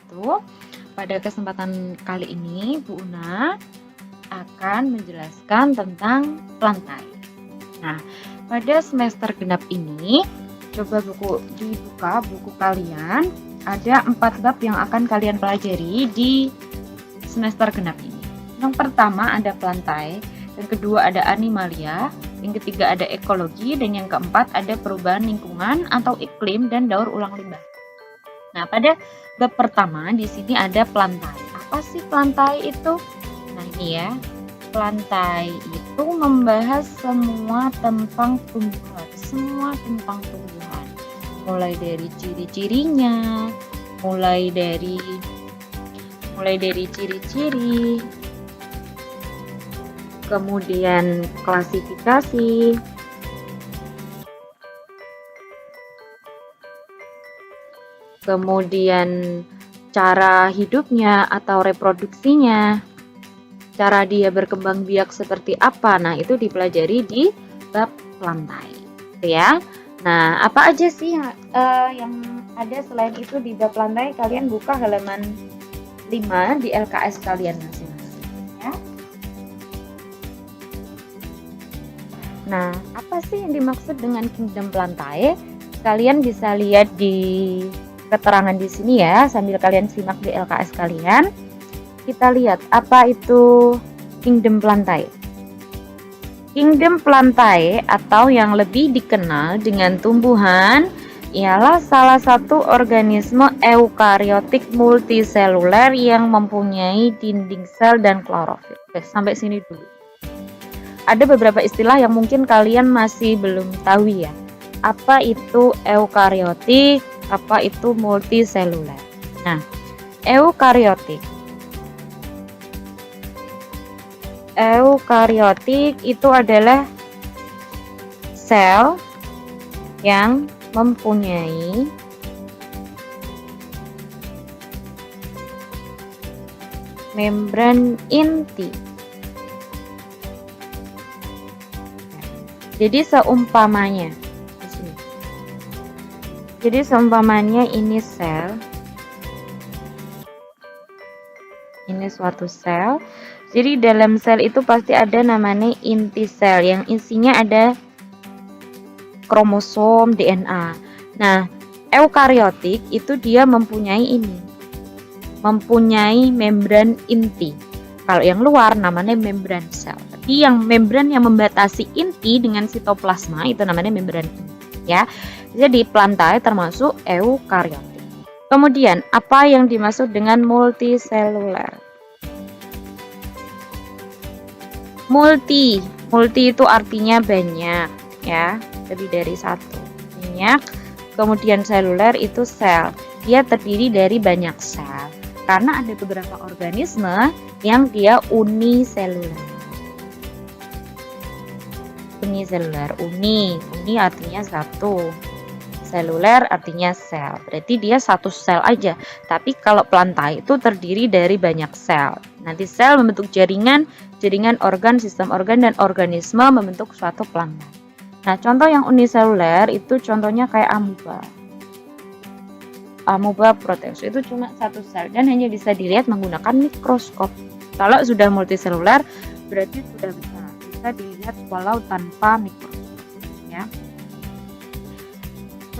wabarakatuh. Pada kesempatan kali ini Bu Una akan menjelaskan tentang plantae. Nah, pada semester genap ini coba dibuka buku kalian. Ada 4 bab yang akan kalian pelajari di semester genap ini. Yang pertama ada plantae, yang kedua ada animalia, yang ketiga ada ekologi, dan yang keempat ada perubahan lingkungan atau iklim dan daur ulang limbah. Nah, pada bab pertama di sini ada plantae. Apa sih plantae itu? Nah, ini ya. Plantae itu membahas semua tentang tumbuhan, mulai dari ciri-cirinya, mulai dari ciri-ciri, kemudian klasifikasi, kemudian cara hidupnya atau reproduksinya, cara dia berkembang biak seperti apa. Nah, itu dipelajari di bab plantae, ya. Nah, apa aja sih yang ada selain itu di bab plantae? Kalian buka halaman 5 di LKS kalian masing-masing, ya. Nah, apa sih yang dimaksud dengan kingdom plantae? Kalian bisa lihat di keterangan di sini ya, sambil kalian simak di LKS kalian. Kita lihat apa itu kingdom plantae. Kingdom plantae atau yang lebih dikenal dengan tumbuhan ialah salah satu organisme eukariotik multiseluler yang mempunyai dinding sel dan klorofil. Oke, sampai sini dulu. Ada beberapa istilah yang mungkin kalian masih belum tahu ya. Apa itu eukariotik? Apa itu multiseluler? Nah, eukariotik itu adalah sel yang mempunyai membran inti. Jadi seumpamanya ini sel, ini suatu sel. Jadi dalam sel itu pasti ada namanya inti sel yang isinya ada kromosom, DNA. Nah, eukariotik itu dia mempunyai membran inti. Kalau yang luar namanya membran sel. Tapi yang membran yang membatasi inti dengan sitoplasma itu namanya membran inti, ya. Jadi plantae termasuk eukariotik. Kemudian apa yang dimaksud dengan multiseluler? Multi itu artinya banyak, ya, lebih dari satu, banyak. Kemudian seluler itu sel, dia terdiri dari banyak sel. Karena ada beberapa organisme yang dia uniseluler. Uni artinya satu, seluler artinya sel. Berarti dia satu sel aja. Tapi kalau plantae itu terdiri dari banyak sel. Nanti sel membentuk jaringan organ, sistem organ, dan organisme membentuk suatu plantae. Nah, contoh yang uniseluler itu contohnya kayak amoeba proteus, itu cuma satu sel dan hanya bisa dilihat menggunakan mikroskop. Kalau sudah multiseluler berarti sudah bisa dilihat walau tanpa mikroskop, ya.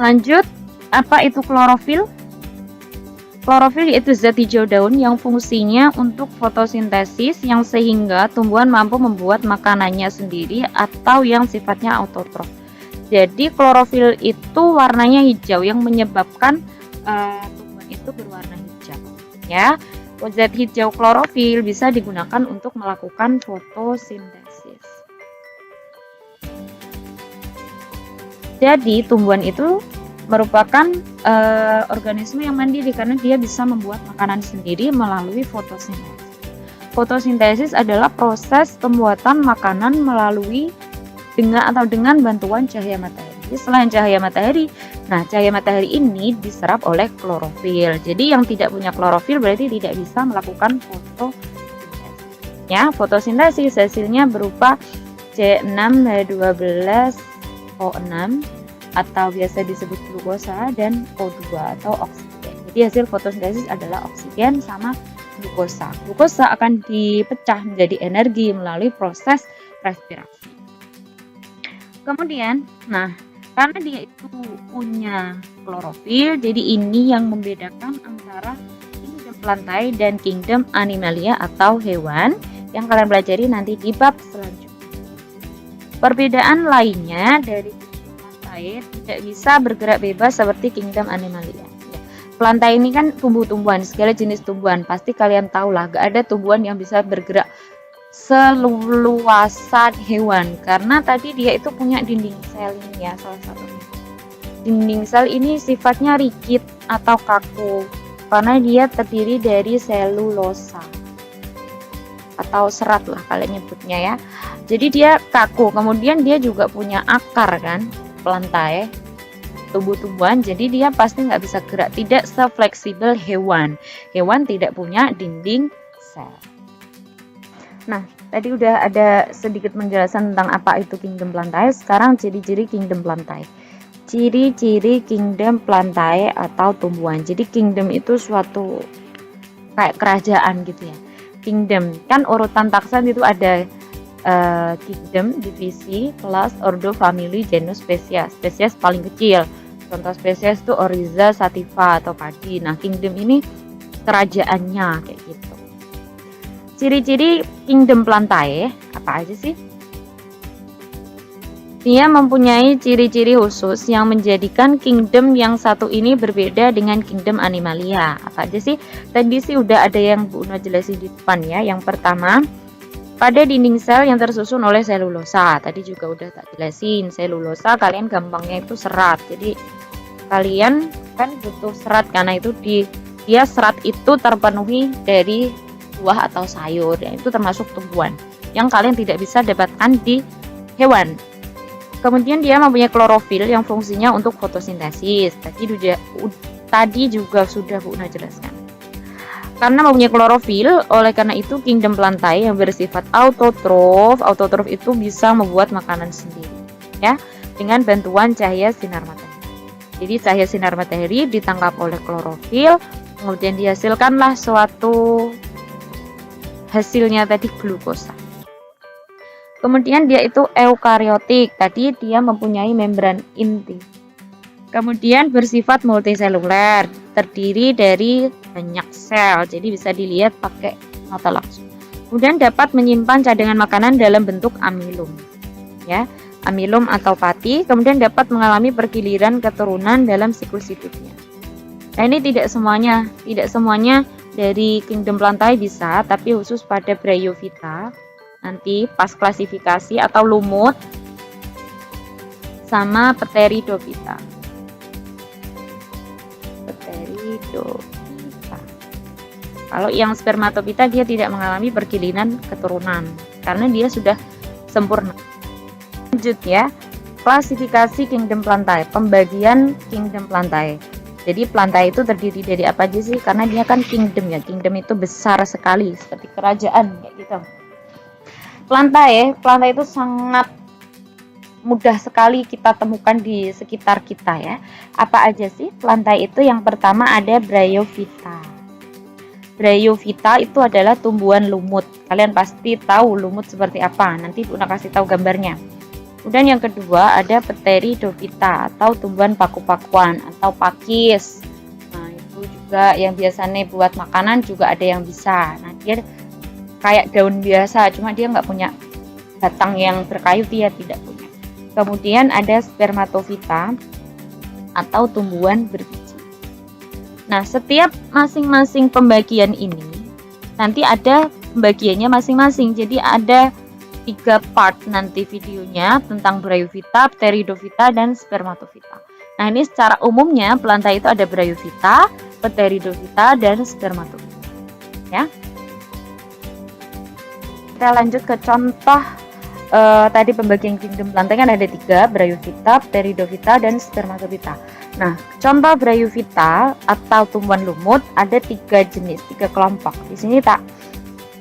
Lanjut, apa itu klorofil? Klorofil yaitu zat hijau daun yang fungsinya untuk fotosintesis, yang sehingga tumbuhan mampu membuat makanannya sendiri atau yang sifatnya autotrof. Jadi klorofil itu warnanya hijau yang menyebabkan tumbuhan itu berwarna hijau, ya. Zat hijau klorofil bisa digunakan untuk melakukan fotosintesis. Jadi tumbuhan itu merupakan organisme yang mandiri karena dia bisa membuat makanan sendiri melalui fotosintesis. Fotosintesis adalah proses pembuatan makanan melalui dengan bantuan cahaya matahari. Selain cahaya matahari, nah cahaya matahari ini diserap oleh klorofil. Jadi yang tidak punya klorofil berarti tidak bisa melakukan fotosintesis. Ya, fotosintesis hasilnya berupa C6H12O6 atau biasa disebut glukosa dan O2 atau oksigen. Jadi hasil fotosintesis adalah oksigen sama glukosa. Glukosa akan dipecah menjadi energi melalui proses respirasi. Kemudian, karena dia itu punya klorofil, jadi ini yang membedakan antara kingdom plantae dan kingdom animalia atau hewan yang kalian pelajari nanti di bab selanjutnya. Perbedaan lainnya dari kingdom plantae tidak bisa bergerak bebas seperti kingdom animalia. Plantae ini kan tumbuh-tumbuhan, segala jenis tumbuhan. Pasti kalian tahu lah, gak ada tumbuhan yang bisa bergerak seluasan hewan. Karena tadi dia itu punya dinding sel ini ya, salah satunya. Dinding sel ini sifatnya rigid atau kaku, karena dia terdiri dari selulosa. Atau serat lah kalian nyebutnya ya. Jadi dia kaku, kemudian dia juga punya akar kan, plantae. Tumbuh-tumbuhan, jadi dia pasti nggak bisa gerak, tidak sefleksibel hewan. Hewan tidak punya dinding sel. Nah, tadi udah ada sedikit penjelasan tentang apa itu kingdom plantae. Sekarang ciri-ciri kingdom plantae. Ciri-ciri kingdom plantae atau tumbuhan. Jadi kingdom itu suatu kayak kerajaan gitu ya. Kingdom kan urutan taksan itu ada kingdom, divisi, kelas, ordo, family, genus, spesies. Spesies paling kecil. Contoh spesies itu Oryza sativa atau padi. Nah, kingdom ini kerajaannya kayak gitu. Ciri-ciri kingdom plantae apa aja sih? Dia mempunyai ciri-ciri khusus yang menjadikan kingdom yang satu ini berbeda dengan kingdom animalia. Apa aja sih? Tadi sih udah ada yang Bu Una jelasin di depan ya. Yang pertama, pada dinding sel yang tersusun oleh selulosa. Tadi juga udah tak jelasin. Selulosa kalian gampangnya itu serat. Jadi kalian kan butuh serat karena itu dia serat itu terpenuhi dari buah atau sayur. Ya, itu termasuk tumbuhan yang kalian tidak bisa dapatkan di hewan. Kemudian dia mempunyai klorofil yang fungsinya untuk fotosintesis. Tadi juga sudah Bu Una jelaskan. Karena mempunyai klorofil, oleh karena itu kingdom plantae yang bersifat autotrof. Autotrof itu bisa membuat makanan sendiri, ya, dengan bantuan cahaya sinar matahari. Jadi cahaya sinar matahari ditangkap oleh klorofil, kemudian dihasilkanlah suatu hasilnya tadi glukosa. Kemudian dia itu eukariotik, tadi dia mempunyai membran inti. Kemudian bersifat multiseluler, terdiri dari banyak sel, jadi bisa dilihat pakai mata langsung. Kemudian dapat menyimpan cadangan makanan dalam bentuk amilum, ya, amilum atau pati. Kemudian dapat mengalami pergiliran keturunan dalam siklus hidupnya. Nah, ini tidak semuanya dari kingdom plantae bisa, tapi khusus pada Bryophyta. Nanti pas klasifikasi atau lumut sama Pteridophyta. Kalau yang Spermatophyta dia tidak mengalami pergiliran keturunan karena dia sudah sempurna. Lanjut ya, klasifikasi kingdom plantae, pembagian kingdom plantae. Jadi plantae itu terdiri dari apa aja sih? Karena dia kan kingdom ya, kingdom itu besar sekali seperti kerajaan kayak gitu. Plantae itu sangat mudah sekali kita temukan di sekitar kita ya. Apa aja sih plantae itu? Yang pertama ada Bryophyta. Bryophyta itu adalah tumbuhan lumut. Kalian pasti tahu lumut seperti apa. Nanti Bu Una kasih tahu gambarnya. Kemudian yang kedua ada Pteridophyta atau tumbuhan paku-pakuan atau pakis. Nah, itu juga yang biasanya buat makanan juga ada yang bisa. Nah, dia kayak daun biasa, cuma dia nggak punya batang yang berkayu, dia tidak punya. Kemudian ada Spermatophyta atau tumbuhan berbiji. Nah, setiap masing-masing pembagian ini nanti ada pembagiannya masing-masing. Jadi ada 3 part nanti videonya tentang Bryophyta, Pteridophyta, dan Spermatophyta. Nah, ini secara umumnya plantae itu ada Bryophyta, Pteridophyta, dan Spermatophyta. Ya. Kita lanjut ke contoh tadi pembagian kingdom plantae kan ada 3, Bryophyta, Pteridophyta, dan Spermatophyta. Nah, contoh Bryophyta atau tumbuhan lumut ada 3 jenis, 3 kelompok. Di sini tak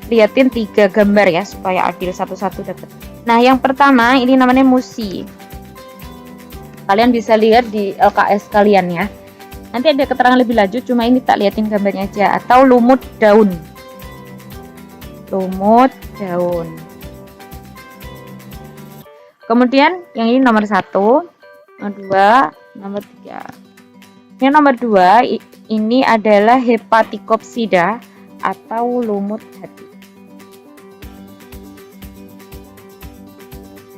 liatin 3 gambar ya supaya adil satu-satu dapat. Nah, yang pertama ini namanya musi. Kalian bisa lihat di LKS kalian ya. Nanti ada keterangan lebih lanjut, cuma ini tak liatin gambarnya aja. Atau lumut daun. Lumut daun. Kemudian yang ini nomor 1, nomor 2, nomor 3. Yang nomor 2 ini adalah Hepaticopsida atau lumut hati.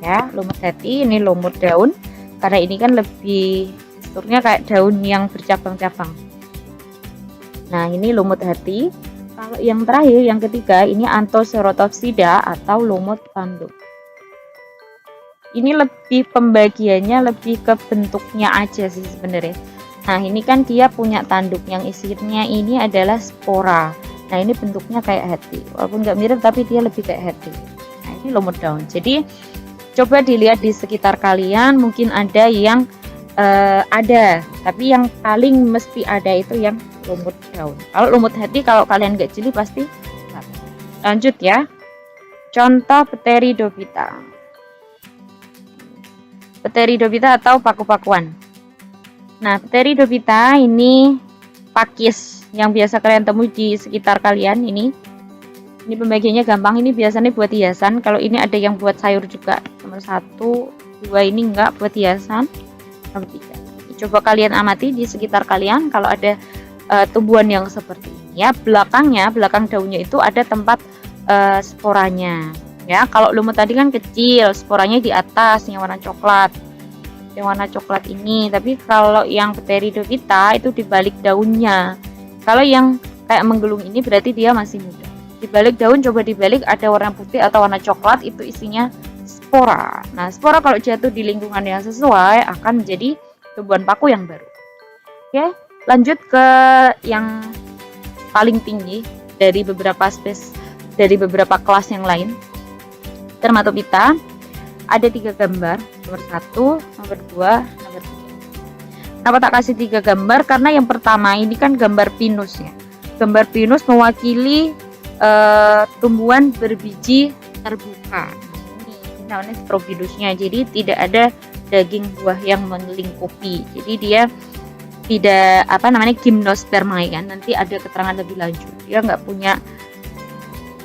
Ya, lumut hati ini lumut daun karena ini kan lebih strukturnya kayak daun yang bercabang-cabang. Nah, ini lumut hati. Kalau yang terakhir, yang ketiga, ini Anthocerotopsida atau lumut tanduk. Ini lebih pembagiannya lebih ke bentuknya aja sih sebenarnya. Nah, ini kan dia punya tanduk yang isinya ini adalah spora. Nah, ini bentuknya kayak hati. Walaupun nggak mirip tapi dia lebih kayak hati. Nah, ini lumut daun. Jadi coba dilihat di sekitar kalian, mungkin ada yang ada, tapi yang paling mesti ada itu yang lumut daun. Kalau lumut hati, kalau kalian nggak jeli pasti nggak. Lanjut ya. Contoh Pteridophyta. Pteridophyta atau paku-pakuan. Nah, Pteridophyta ini pakis yang biasa kalian temui di sekitar kalian ini. Ini pembagiannya gampang, ini biasanya buat hiasan. Kalau ini ada yang buat sayur juga. Nomor 1, 2 ini enggak buat hiasan. Nomor 3. Coba kalian amati di sekitar kalian kalau ada tumbuhan yang seperti ini ya. Belakang daunnya itu ada tempat sporanya. Ya, kalau lumut tadi kan kecil, sporanya di atas yang warna coklat. Yang warna coklat ini, tapi kalau yang Pteridophyta itu di balik daunnya. Kalau yang kayak menggelung ini berarti dia masih muda. Di balik daun, coba dibalik ada warna putih atau warna coklat, itu isinya spora. Nah, spora kalau jatuh di lingkungan yang sesuai akan menjadi tumbuhan paku yang baru. Oke, lanjut ke yang paling tinggi dari beberapa kelas yang lain. Dermatophyta ada 3 gambar, nomor 1, nomor 2, nomor 3. Kenapa tak kasih 3 gambar? Karena yang pertama ini kan gambar pinus ya. Gambar pinus mewakili tumbuhan berbiji terbuka. Ini namanya strobidusnya. Jadi tidak ada daging buah yang melingkupi. Jadi dia tidak gimnospermae kan. Nanti ada keterangan lebih lanjut. Dia nggak punya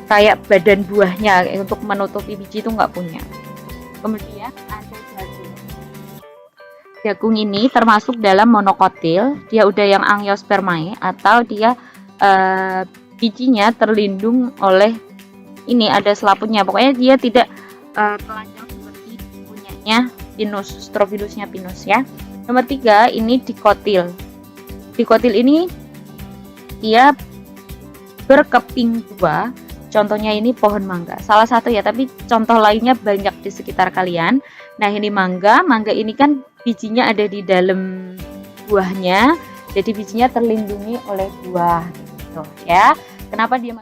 kayak badan buahnya untuk menutupi biji, itu nggak punya. Kemudian ada jagung. Jagung ini termasuk dalam monokotil. Dia udah yang angiospermae atau dia bijinya terlindung oleh ini ada selaputnya. Pokoknya dia tidak telanjang seperti punyanya pinus, strobidusnya pinus ya. Nomor 3 ini dikotil. Dikotil ini dia berkeping 2. Contohnya ini pohon mangga. Salah satu ya, tapi contoh lainnya banyak di sekitar kalian. Nah, ini mangga. Mangga ini kan bijinya ada di dalam buahnya. Jadi bijinya terlindungi oleh buah gitu ya. Kenapa dia